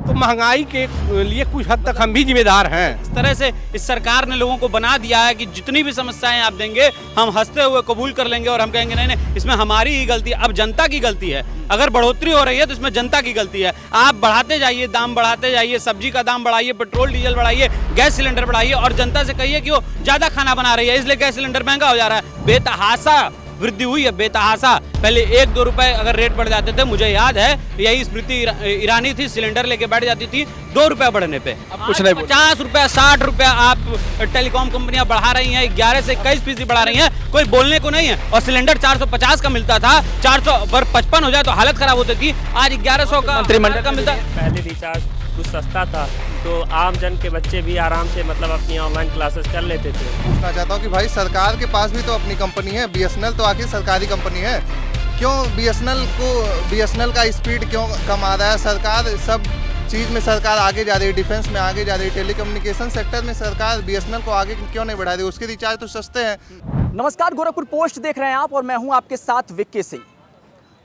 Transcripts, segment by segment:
तो महंगाई के लिए कुछ हद तक हम भी जिम्मेदार हैं। इस तरह से इस सरकार ने लोगों को बना दिया है कि जितनी भी समस्याएं आप देंगे हम हंसते हुए कबूल कर लेंगे और हम कहेंगे नहीं नहीं इसमें हमारी ही गलती है। अब जनता की गलती है, अगर बढ़ोतरी हो रही है तो इसमें जनता की गलती है। आप बढ़ाते जाइए, दाम बढ़ाते जाइए, सब्जी का दाम बढ़ाइए, पेट्रोल डीजल बढ़ाइए, गैस सिलेंडर बढ़ाइए और जनता से कहिए कि वो ज्यादा खाना बना रही है इसलिए गैस सिलेंडर महंगा हो जा रहा है। बेतहाशा वृद्धि हुई है, बेतहाशा। पहले 1-2 रुपए अगर रेट बढ़ जाते थे, मुझे याद है यही स्मृति ईरानी थी, सिलेंडर लेके बैठ जाती थी 2 रुपए बढ़ने पे। अब कुछ नहीं, 50 रुपया 60 रुपया आप टेलीकॉम कंपनियां बढ़ा रही हैं, 11 से 21% बढ़ा रही हैं, कोई बोलने को नहीं है। और सिलेंडर 450 का मिलता था, 400 पर 55 हो जाए तो हालत खराब होती थी, आज 1100 का मंत्रिमंडल का मिलता। पहले रिचार्ज कुछ सस्ता था तो आम जन के बच्चे भी आराम से मतलब अपनी ऑनलाइन क्लासेस कर लेते थे। पूछना चाहता हूँ कि भाई सरकार के पास भी तो अपनी कंपनी है, बीएसएनएल तो आखिर सरकारी कंपनी है, क्यों बीएसएनएल का स्पीड क्यों कम आ रहा है? सरकार सब चीज़ में सरकार आगे जा रही है, डिफेंस में आगे जा रही है, टेलीकम्युनिकेशन सेक्टर में सरकार बीएसएनएल को आगे क्यों नहीं बढ़ा रही? उसके रिचार्ज तो सस्ते हैं। नमस्कार, गोरखपुर पोस्ट देख रहे हैं आप और मैं हूं आपके साथ विक्की सिंह।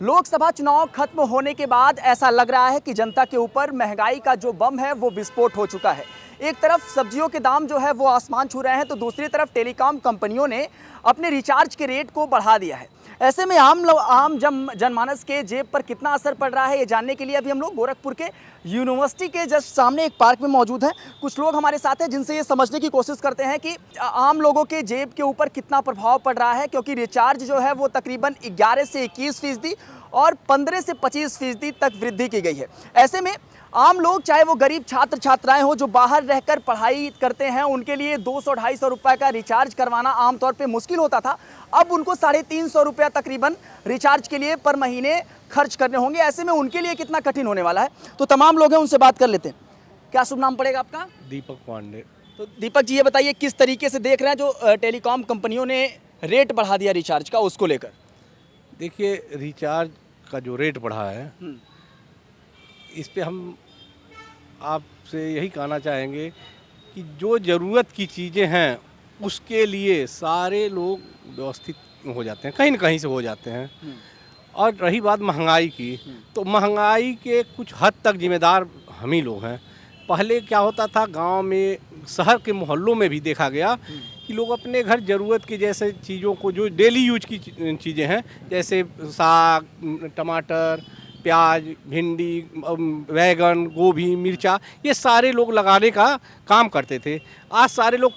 लोकसभा चुनाव खत्म होने के बाद ऐसा लग रहा है कि जनता के ऊपर महंगाई का जो बम है वो विस्फोट हो चुका है। एक तरफ सब्जियों के दाम जो है वो आसमान छू रहे हैं तो दूसरी तरफ टेलीकॉम कंपनियों ने अपने रिचार्ज के रेट को बढ़ा दिया है। ऐसे में आम जनमानस के जेब पर कितना असर पड़ रहा है ये जानने के लिए अभी हम लोग गोरखपुर के यूनिवर्सिटी के जस्ट सामने एक पार्क में मौजूद हैं। कुछ लोग हमारे साथ हैं जिनसे ये समझने की कोशिश करते हैं कि आम लोगों के जेब के ऊपर कितना प्रभाव पड़ रहा है, क्योंकि रिचार्ज जो है वो तकरीबन 11 से 21% और 15 से 25% तक वृद्धि की गई है। ऐसे में आम लोग, चाहे वो गरीब छात्र छात्राएं हो जो बाहर रहकर पढ़ाई करते हैं, उनके लिए 200-250 रुपये का रिचार्ज करवाना आमतौर पे मुश्किल होता था। अब उनको 350 रुपया तकरीबन रिचार्ज के लिए पर महीने खर्च करने होंगे। ऐसे में उनके लिए कितना कठिन होने वाला है, तो तमाम लोग हैं उनसे बात कर लेते हैं। क्या शुभ नाम पड़ेगा आपका? दीपक पांडे। तो दीपक जी, ये बताइए किस तरीके से देख रहे हैं जो टेलीकॉम कंपनियों ने रेट बढ़ा दिया रिचार्ज का, उसको लेकर? देखिए, रिचार्ज का जो रेट बढ़ा है इस पे हम आपसे यही कहना चाहेंगे कि जो ज़रूरत की चीज़ें हैं उसके लिए सारे लोग व्यवस्थित हो जाते हैं, कहीं ना कहीं से हो जाते हैं। और रही बात महंगाई की, तो महंगाई के कुछ हद तक जिम्मेदार हम ही लोग हैं। पहले क्या होता था, गांव में, शहर के मोहल्लों में भी देखा गया कि लोग अपने घर ज़रूरत की जैसे चीज़ों को, जो डेली यूज की चीज़ें हैं, जैसे साग, टमाटर, प्याज, भिंडी, बैगन, गोभी, मिर्चा, ये सारे लोग लगाने का काम करते थे। आज सारे लोग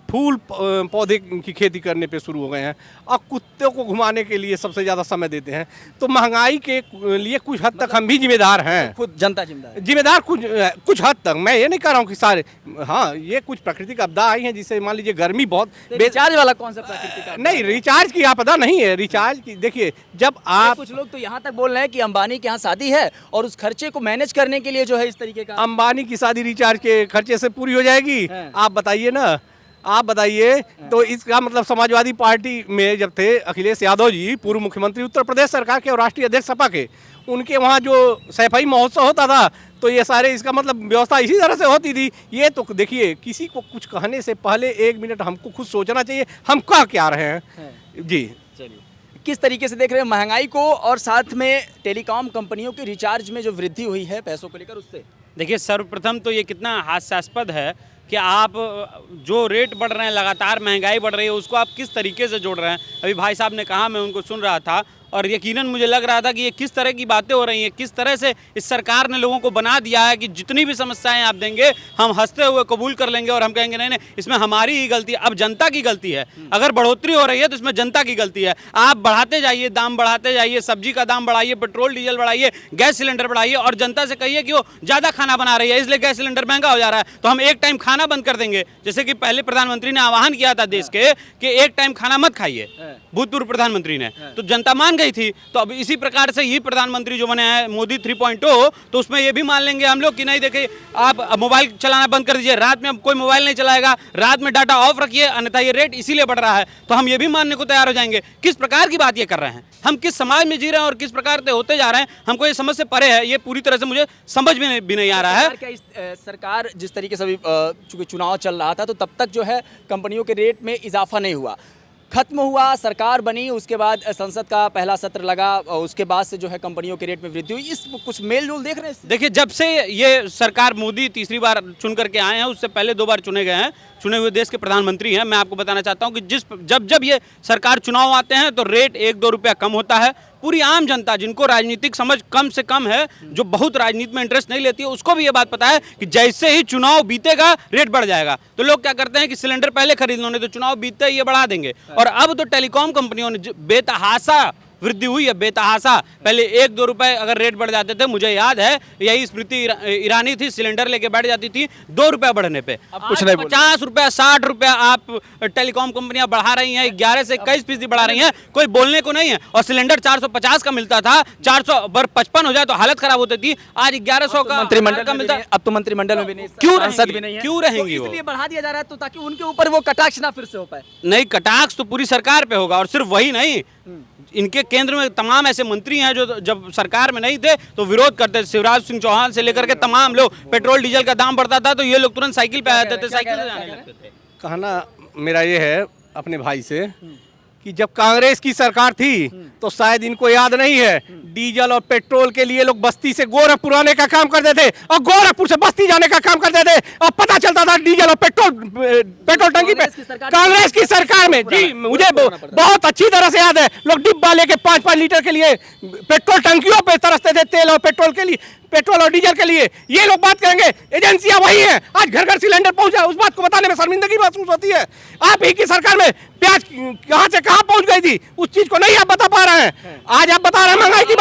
फूल पौधे की खेती करने पे शुरू हो गए हैं और कुत्तों को घुमाने के लिए सबसे ज़्यादा समय देते हैं। तो महंगाई के लिए कुछ हद तक हम भी जिम्मेदार हैं, खुद जनता जिम्मेदार कुछ हद तक। मैं ये नहीं कह रहा हूँ कि सारे, हाँ, ये कुछ प्राकृतिक आपदा आई हैं जिससे मान लीजिए गर्मी बहुत। रिचार्ज वाला कौन सा प्राकृतिक? नहीं, रिचार्ज की आपदा नहीं है। रिचार्ज की देखिए, जब आप, कुछ लोग तो यहाँ तक बोल रहे हैं कि अंबानी के यहाँ शादी है और उस खर्चे को मैनेज करने के लिए जो है इस तरीके का। अंबानी की शादी रिचार्ज के खर्चे से पूरी हो जाएगी? आप बताइए ना, आप बताइए। तो इसका मतलब समाजवादी पार्टी में जब थे अखिलेश यादव जी, पूर्व मुख्यमंत्री उत्तर प्रदेश सरकार के और राष्ट्रीय अध्यक्ष सपा के, उनके वहाँ जो सैफई महोत्सव होता था तो ये सारे, इसका मतलब व्यवस्था इसी तरह से होती थी। ये तो देखिए, किसी को कुछ कहने से पहले 1 मिनट हमको खुद सोचना चाहिए हम कह क्या रहे हैं। जी चलिए, किस तरीके से देख रहे हैं महंगाई को और साथ में टेलीकॉम कंपनियों के रिचार्ज में जो वृद्धि हुई है पैसों को लेकर, उससे? देखिए, सर्वप्रथम तो ये कितना हास्यास्पद है कि आप जो रेट बढ़ रहे हैं, लगातार महंगाई बढ़ रही है, उसको आप किस तरीके से जोड़ रहे हैं। अभी भाई साहब ने कहा, मैं उनको सुन रहा था और यकीनन मुझे लग रहा था कि ये किस तरह की बातें हो रही हैं, किस तरह से इस सरकार ने लोगों को बना दिया है कि जितनी भी समस्याएं आप देंगे हम हंसते हुए कबूल कर लेंगे और हम कहेंगे नहीं नहीं इसमें हमारी ही गलती है। अब जनता की गलती है, अगर बढ़ोतरी हो रही है तो इसमें जनता की गलती है। आप बढ़ाते जाइए, दाम बढ़ाते जाइए, सब्जी का दाम बढ़ाइए, पेट्रोल डीजल बढ़ाइए, गैस सिलेंडर बढ़ाइए और जनता से कहिए कि वो ज़्यादा खाना बना रही है इसलिए गैस सिलेंडर महंगा हो जा रहा है, तो हम एक टाइम खाना बंद कर देंगे। जैसे कि पहले प्रधानमंत्री ने आह्वान किया था देश के कि एक टाइम खाना मत खाइए, भूतपूर्व प्रधानमंत्री ने, तो जनता मान गई थी। तो अब इसी प्रकार से ये प्रधानमंत्री जो बने हैं मोदी 3.0, तो उसमें ये भी मान लेंगे हम लोग कि नहीं, देखिए आप मोबाइल चलाना बंद कर दीजिए, रात में अब कोई मोबाइल नहीं चलाएगा, रात में डाटा ऑफ रखिए, अन्यथा ये रेट इसीलिए बढ़ रहा है। तो हम ये भी मानने को तैयार हो जाएंगे। किस प्रकार की बात ये कर रहे हैं, हम किस समाज में जी रहे हैं और किस प्रकार से होते जा रहे हैं, हमको ये समझ से परे है। ये पूरी तरह से मुझे समझ में भी नहीं आ रहा है। क्या इस सरकार जिस तरीके से अभी चूंकि चुनाव चल रहा था तो तब तक जो है कंपनियों के रेट में इजाफा नहीं हुआ, खत्म हुआ, सरकार बनी, उसके बाद संसद का पहला सत्र लगा और उसके बाद से जो है कंपनियों के रेट में वृद्धि हुई। इस कुछ मेल जोल देख रहे हैं इससे? देखिए, जब से ये सरकार मोदी तीसरी बार चुन करके आए हैं, उससे पहले 2 बार चुने गए हैं, चुने हुए देश के प्रधानमंत्री हैं। मैं आपको बताना चाहता हूं कि जब ये सरकार चुनाव आते हैं तो रेट 1-2 रुपया कम होता है। पूरी आम जनता जिनको राजनीतिक समझ कम से कम है, जो बहुत राजनीति में इंटरेस्ट नहीं लेती है, उसको भी ये बात पता है कि जैसे ही चुनाव बीतेगा रेट बढ़ जाएगा। तो लोग क्या करते हैं कि सिलेंडर पहले खरीद लो, नहीं तो चुनाव बीतते ही ये बढ़ा देंगे। और अब तो टेलीकॉम कंपनियों ने बेतहाशा वृद्धि हुई है, बेतहाशा। पहले 1-2 रुपए अगर रेट बढ़ जाते थे, मुझे याद है यही स्मृति ईरानी थी, सिलेंडर लेके बैठ जाती थी 2 रुपए बढ़ने पे। अब कुछ नहीं बोल 50 रुपया 60 रुपया आप टेलीकॉम कंपनियां बढ़ा रही हैं, 11 से 21% बढ़ा रही हैं, कोई बोलने को नहीं है। और सिलेंडर 450 का मिलता था, 455 हो जाए तो हालत खराब होती थी, आज 1100 का मंत्रिमंडल का मिलता है। अब तो मंत्रिमंडल में भी नहीं, क्यों सांसद भी नहीं है, क्यों रहेंगी तो वो? इसलिए बढ़ा दिया जा रहा है तो ताकि उनके ऊपर वो कटाक्ष ना फिर से हो पाए। नहीं, कटाक्ष तो पूरी सरकार पे होगा। और सिर्फ वही नहीं, इनके केंद्र में तमाम ऐसे मंत्री हैं जो जब सरकार में नहीं थे तो विरोध करते थे। शिवराज सिंह चौहान से लेकर के तमाम लोग, पेट्रोल डीजल का दाम बढ़ता था तो ये लोग तुरंत साइकिल पे आ जाते थे, साइकिल से जाने लगते थे। कहना मेरा ये है अपने भाई से कि जब कांग्रेस की सरकार थी तो शायद इनको याद नहीं है, डीजल और पेट्रोल के लिए लोग बस्ती से गोरखपुर आने का काम करते थे और गोरखपुर से बस्ती जाने का काम करते थे, और पता चलता था डीजल और पेट्रोल टंकी पे कांग्रेस की सरकार में। जी, मुझे बहुत अच्छी तरह से याद है, लोग डिब्बा लेके 5-5 लीटर के लिए पेट्रोल टंकियों पे तरसते थे, तेल और पेट्रोल के लिए, पेट्रोल और डीजल के लिए। ये लोग बात करेंगे, एजेंसियां वही हैं, आज घर घर सिलेंडर पहुंचा, उस बात को बताने में शर्मिंदगी महसूस होती है। आप ही की सरकार में प्याज कहां से कहां पहुंच गई थी, उस चीज को नहीं आप बता पा रहे हैं। आज आप बता रहे हैं महंगाई की बात।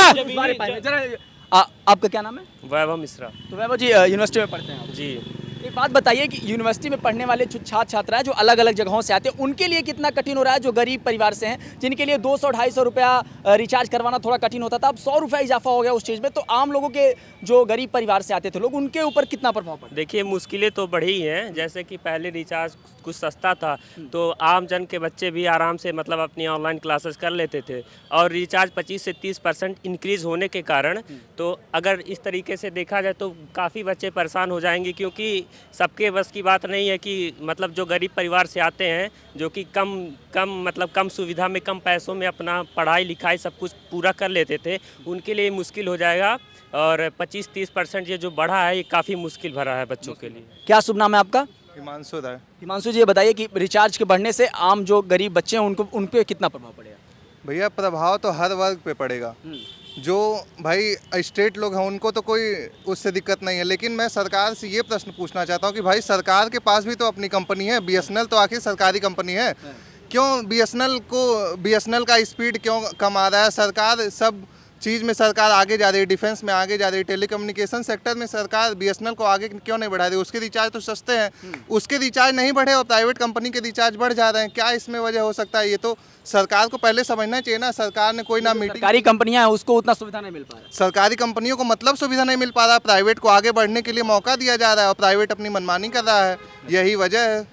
आपका क्या नाम है? वैभव मिश्रा। तो वैभव जी यूनिवर्सिटी में पढ़ते हैं आप। जी। एक बात बताइए कि यूनिवर्सिटी में पढ़ने वाले छात्र छात्राएं जो अलग अलग जगहों से आते हैं, उनके लिए कितना कठिन हो रहा है? जो गरीब परिवार से हैं, जिनके लिए 200-250 रुपया रिचार्ज करवाना थोड़ा कठिन होता था, अब 100 रुपया इजाफा हो गया उस चीज़ में, तो आम लोगों के जो गरीब परिवार से आते थे लोग, उनके ऊपर कितना प्रभाव पड़ा? देखिए, मुश्किलें तो बढ़ी हैं। जैसे कि पहले रिचार्ज कुछ सस्ता था तो आम जन के बच्चे भी आराम से मतलब अपनी ऑनलाइन क्लासेस कर लेते थे, और रिचार्ज 25 से 30% इंक्रीज़ होने के कारण तो अगर इस तरीके से देखा जाए तो काफ़ी बच्चे परेशान हो जाएंगे, क्योंकि सबके बस की बात नहीं है कि मतलब जो गरीब परिवार से आते हैं, जो कि कम सुविधा में, कम पैसों में अपना पढ़ाई लिखाई सब कुछ पूरा कर लेते थे, उनके लिए मुश्किल हो जाएगा। और 25-30% ये जो बढ़ा है, ये काफ़ी मुश्किल भरा है बच्चों के लिए। क्या शुभ नाम है आपका? हिमांशु राय। हिमांशु जी, ये बताइए कि रिचार्ज के बढ़ने से आम जो गरीब बच्चे हैं उन पे कितना प्रभाव पड़ेगा? भैया, प्रभाव तो हर वर्ग पे पड़ेगा। जो भाई स्टेट लोग हैं उनको तो कोई उससे दिक्कत नहीं है, लेकिन मैं सरकार से ये प्रश्न पूछना चाहता हूँ कि भाई सरकार के पास भी तो अपनी कंपनी है, बीएसएनएल तो आखिर सरकारी कंपनी है, क्यों बीएसएनएल का स्पीड क्यों कम आ रहा है? सरकार सब चीज़ में सरकार आगे जा रही है, डिफेंस में आगे जा रही है, टेलीकम्युनिकेशन सेक्टर में सरकार बीएसएनएल को आगे क्यों नहीं बढ़ा रही? उसके रिचार्ज तो सस्ते हैं, उसके रिचार्ज नहीं बढ़े और प्राइवेट कंपनी के रिचार्ज बढ़ जा रहे हैं। क्या इसमें वजह हो सकता है? ये तो सरकार को पहले समझना चाहिए ना। सरकार ने कोई ना मीटिंग, सरकारी कंपनियां हैं उसको उतना सुविधा नहीं मिल पा रहा है। सरकारी कंपनियों को मतलब सुविधा नहीं मिल पा रहा, प्राइवेट को आगे बढ़ने के लिए मौका दिया जा रहा है और प्राइवेट अपनी मनमानी कर रहा है, यही वजह है।